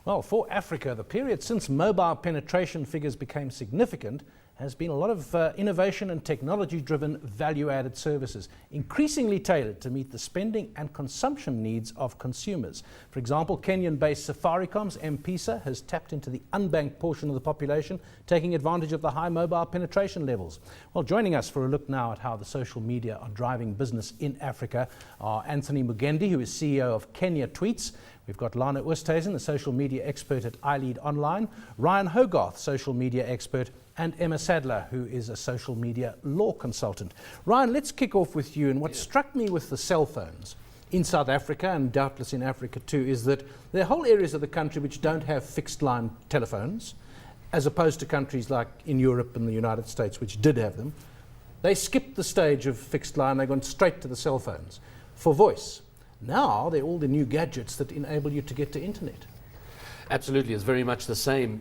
Well, for Africa, the period since mobile penetration figures became significant has been a lot of innovation and technology-driven value-added services, increasingly tailored to meet the spending and consumption needs of consumers. For example, Kenyan-based Safaricom's M-Pesa has tapped into the unbanked portion of the population, taking advantage of the high mobile penetration levels. Well, joining us for a look now at how the social media are driving business in Africa are Anthony Mugendi, who is CEO of Kenya Tweets. We've got Lana Oosthuizen, the social media expert at iLead Online, Ryan Hogarth, social media expert, and Emma Sadler, who is a social media law consultant. Ryan, let's kick off with you. And what struck me with the cell phones in South Africa, and doubtless in Africa too, is that there are whole areas of the country which don't have fixed line telephones, as opposed to countries like in Europe and the United States, which did have them. They skipped the stage of fixed line, they've gone straight to the cell phones for voice. Now they're all the new gadgets that enable you to get to internet. Absolutely, it's very much the same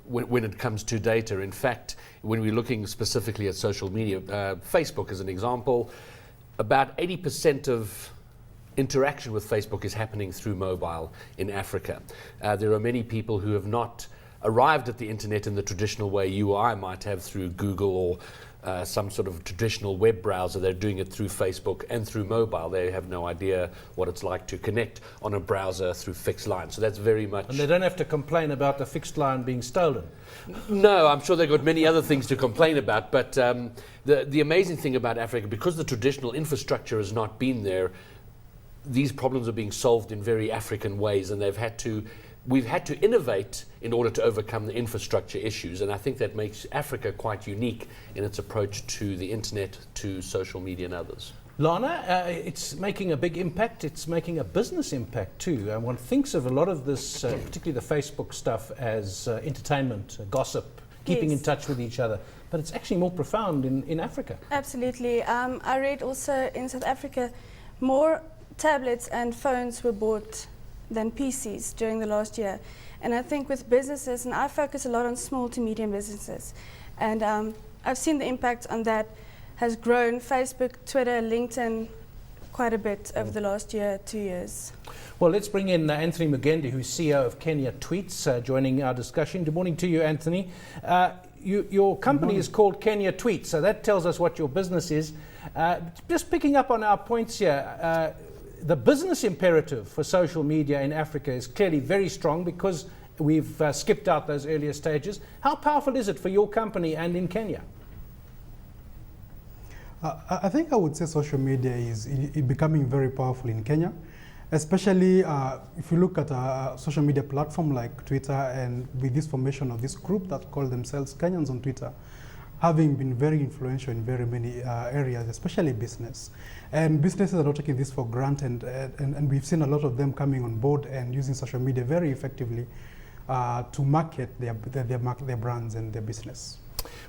when it comes to data. In fact, when we're looking specifically at social media, Facebook as an example, about 80% of interaction with Facebook is happening through mobile in Africa. There are many people who have not arrived at the internet in the traditional way you or I might have through Google or some sort of traditional web browser. They're doing it through Facebook and through mobile. They have no idea what it's like to connect on a browser through fixed line. So that's very much... And they don't have to complain about the fixed line being stolen. No, I'm sure they've got many other things to complain about. But the amazing thing about Africa, because the traditional infrastructure has not been there, these problems are being solved in very African ways, and we've had to innovate in order to overcome the infrastructure issues, and I think that makes Africa quite unique in its approach to the internet, to social media and others. Lana, it's making a big impact, it's making a business impact too. One thinks of a lot of this, particularly the Facebook stuff, as entertainment, gossip, keeping in touch with each other, but it's actually more profound in Africa. Absolutely. I read also in South Africa, more tablets and phones were bought than PCs during the last year. And I think with businesses, and I focus a lot on small to medium businesses, and I've seen the impact on that has grown Facebook, Twitter, LinkedIn quite a bit over the last year, 2 years. Well, let's bring in Anthony Mugendi, who's CEO of Kenya Tweets, joining our discussion. Good morning to you, Anthony. Your company is called Kenya Tweets, so that tells us what your business is. Just picking up on our points here, the business imperative for social media in Africa is clearly very strong because we've skipped out those earlier stages. How powerful is it for your company and in Kenya? I think I would say social media is becoming very powerful in Kenya, especially if you look at a social media platform like Twitter, and with this formation of this group that call themselves Kenyans on Twitter, having been very influential in very many areas, especially business. And businesses are not taking this for granted, and we've seen a lot of them coming on board and using social media very effectively to market their brands and their business.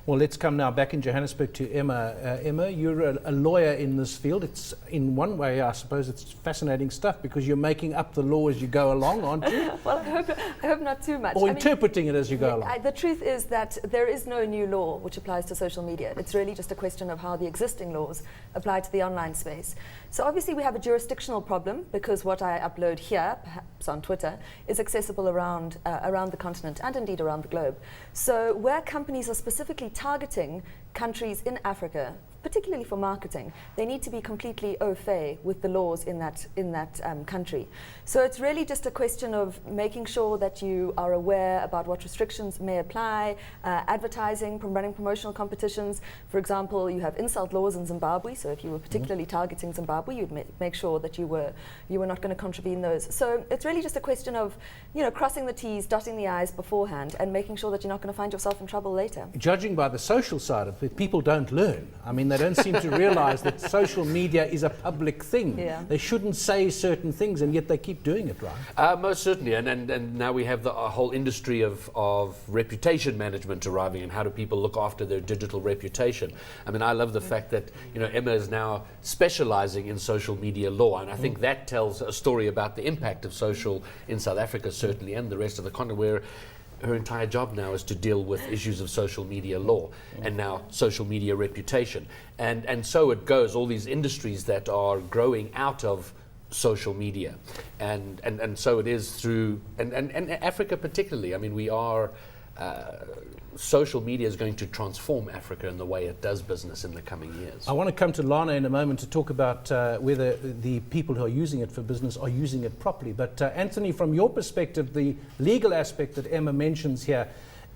Well, let's come now back in Johannesburg to Emma. Emma, you're a lawyer in this field. It's, in one way, I suppose it's fascinating stuff because you're making up the law as you go along, aren't you? Well, I hope not too much. Or interpreting it as you go along. The truth is that there is no new law which applies to social media. It's really just a question of how the existing laws apply to the online space. So obviously we have a jurisdictional problem because what I upload here, perhaps on Twitter, is accessible around the continent and indeed around the globe. So where companies are specifically targeting countries in Africa, particularly for marketing, they need to be completely au fait with the laws in that country. So it's really just a question of making sure that you are aware about what restrictions may apply, advertising, running promotional competitions. For example, you have insult laws in Zimbabwe, so if you were particularly targeting Zimbabwe, you'd make sure that you were not going to contravene those. So it's really just a question of, crossing the T's, dotting the I's beforehand, and making sure that you're not going to find yourself in trouble later. Judging by the social side of it, people don't learn. I mean, they don't seem to realize that social media is a public thing. Yeah. They shouldn't say certain things, and yet they keep doing it, right? Most certainly, and now we have a whole industry of reputation management arriving, and how do people look after their digital reputation. I mean, I love the fact that Emma is now specializing in social media law, and I think that tells a story about the impact of social in South Africa, certainly, and the rest of the continent, where her entire job now is to deal with issues of social media law and now social media reputation. And so it goes, all these industries that are growing out of social media, and so it is through and Africa particularly. I mean, we are social media is going to transform Africa in the way it does business in the coming years. I want to come to Lana in a moment to talk about whether the people who are using it for business are using it properly. But Anthony, from your perspective, the legal aspect that Emma mentions here,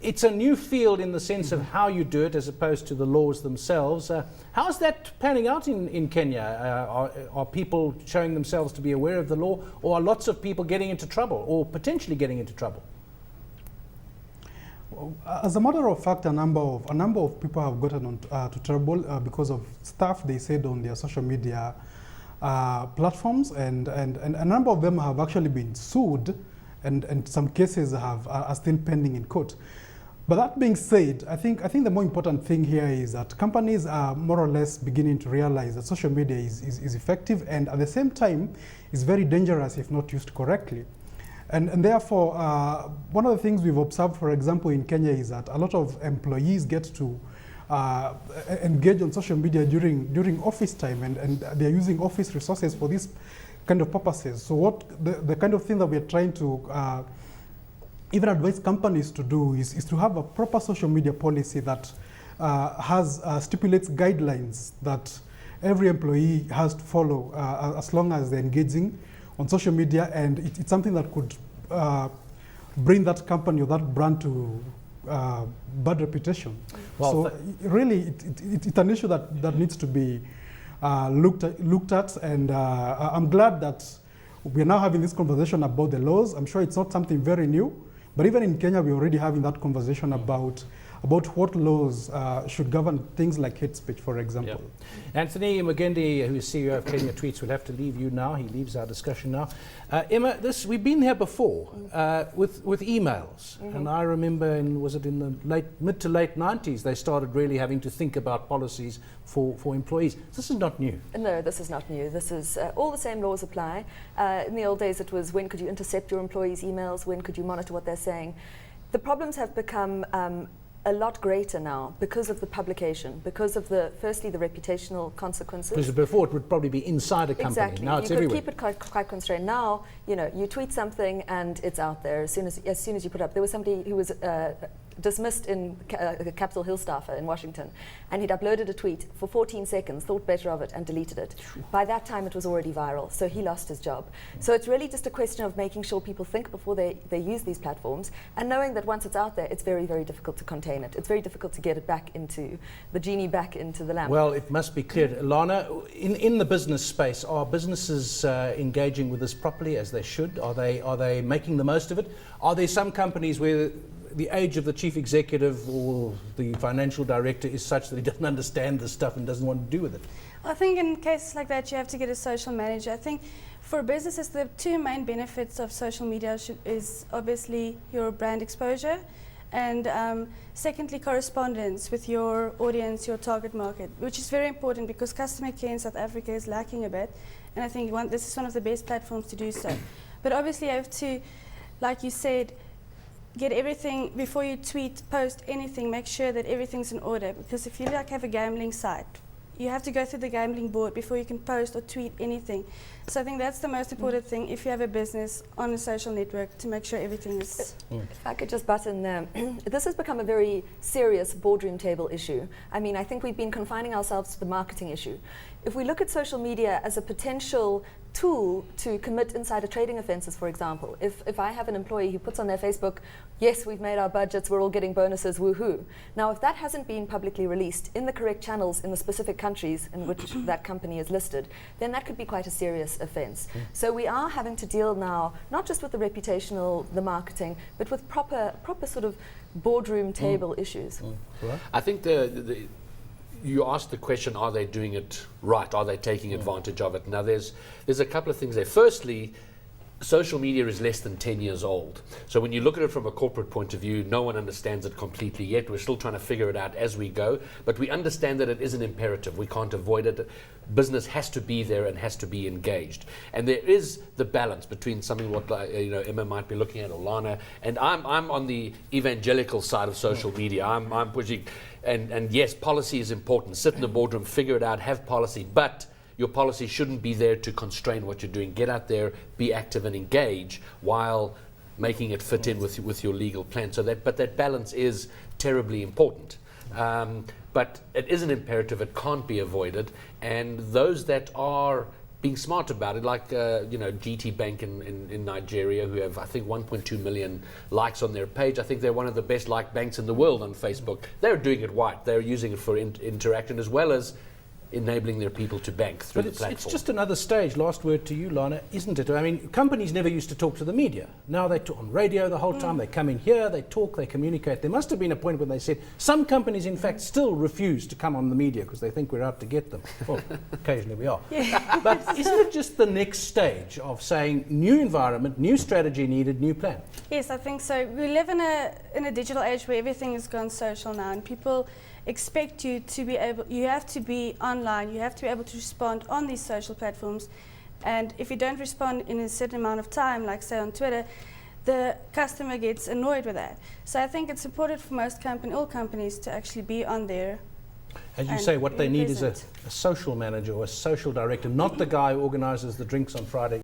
it's a new field in the sense of how you do it as opposed to the laws themselves. How's that panning out in Kenya? Are people showing themselves to be aware of the law, or are lots of people getting into trouble or potentially getting into trouble? As a matter of fact, a number of people have gotten to trouble because of stuff they said on their social media platforms, and a number of them have actually been sued, and some cases are still pending in court. But that being said, I think the more important thing here is that companies are more or less beginning to realize that social media is effective, and at the same time is very dangerous if not used correctly. And therefore, one of the things we've observed, for example, in Kenya is that a lot of employees get to engage on social media during office time, and they're using office resources for these kind of purposes. So what the kind of thing that we're trying to even advise companies to do is to have a proper social media policy that stipulates guidelines that every employee has to follow as long as they're engaging on social media, and it's something that could bring that company or that brand to bad reputation. Well, so really, it's an issue that needs to be looked at, and I'm glad that we're now having this conversation about the laws. I'm sure it's not something very new, but even in Kenya, we're already having that conversation about what laws should govern things like hate speech, for example. Yep. Anthony Mugendi, who is CEO of Kenya Tweets, will have to leave you now. He leaves our discussion now. Emma, we've been here before with emails, and I remember in the mid to late 90s, they started really having to think about policies for employees. This is not new. No, this is not new. This is all the same laws apply. In the old days, it was when could you intercept your employees' emails, when could you monitor what they're saying. The problems have become a lot greater now because of the publication, because of firstly the reputational consequences. Because before it would probably be inside a company. Exactly. Now it's you everywhere. could keep it quite constrained. Now, you tweet something and it's out there as soon as you put it up. There was somebody who was dismissed in Capitol Hill staffer in Washington, and he'd uploaded a tweet for 14 seconds, thought better of it, and deleted it. By that time, it was already viral, so he lost his job. So it's really just a question of making sure people think before they use these platforms, and knowing that once it's out there, it's very, very difficult to contain it. It's very difficult to get it back into the genie back into the lamp. Well, it must be clear. Lana, in the business space, are businesses engaging with this properly as they should? Are they making the most of it? Are there some companies where the age of the chief executive or the financial director is such that he doesn't understand this stuff and doesn't want to do with it? I think in cases like that, you have to get a social manager. I think for businesses, the two main benefits of social media is obviously your brand exposure, and secondly, correspondence with your audience, your target market, which is very important because customer care in South Africa is lacking a bit, and I think this is one of the best platforms to do so. But obviously, you have to, like you said, get everything before you tweet, post anything. Make sure that everything's in order, because if you have a gambling site, you have to go through the gambling board before you can post or tweet anything. So I think that's the most important thing if you have a business on a social network, to make sure everything is... If I could just butt in there, this has become a very serious boardroom table issue. I mean, I think we've been confining ourselves to the marketing issue. If we look at social media as a potential tool to commit insider trading offenses, for example, if I have an employee who puts on their Facebook, yes, we've made our budgets, we're all getting bonuses, woohoo. Now, if that hasn't been publicly released in the correct channels in the specific countries in which that company is listed, then that could be quite a serious offense. So we are having to deal now, not just with the reputational, the marketing, but with proper sort of boardroom table issues. Right. I think you asked the question, are they doing it right? Are they taking advantage of it? Now, there's a couple of things there. Firstly, social media is less than 10 years old. So when you look at it from a corporate point of view, no one understands it completely yet. We're still trying to figure it out as we go. But we understand that it is an imperative. We can't avoid it. Business has to be there and has to be engaged. And there is the balance between something what Emma might be looking at, or Lana. And I'm on the evangelical side of social media. I'm pushing... And yes, policy is important. Sit in the boardroom, figure it out, have policy. But your policy shouldn't be there to constrain what you're doing. Get out there, be active and engage while making it fit in with your legal plan. But that balance is terribly important. But it is an imperative, it can't be avoided. And those that are being smart about it, like GT Bank in Nigeria, who have, I think, 1.2 million likes on their page. I think they're one of the best liked banks in the world on Facebook. They're doing it right. They're using it for interaction as well as enabling their people to bank through the platform. It's just another stage. Last word to you, Lana, isn't it? I mean, companies never used to talk to the media. Now they talk on radio the whole time. They come in here, they talk, they communicate. There must have been a point when they said some companies, in fact, still refuse to come on the media because they think we're out to get them. Well, occasionally we are. Yeah. But isn't it just the next stage of saying new environment, new strategy needed, new plan? Yes, I think so. We live in a digital age where everything has gone social now, and people expect you to be able, you have to be online, you have to be able to respond on these social platforms, and if you don't respond in a certain amount of time, like say on Twitter, the customer gets annoyed with that. So I think it's important for all companies to actually be on there. As you say, what they need is a social manager or a social director, not the guy who organizes the drinks on Friday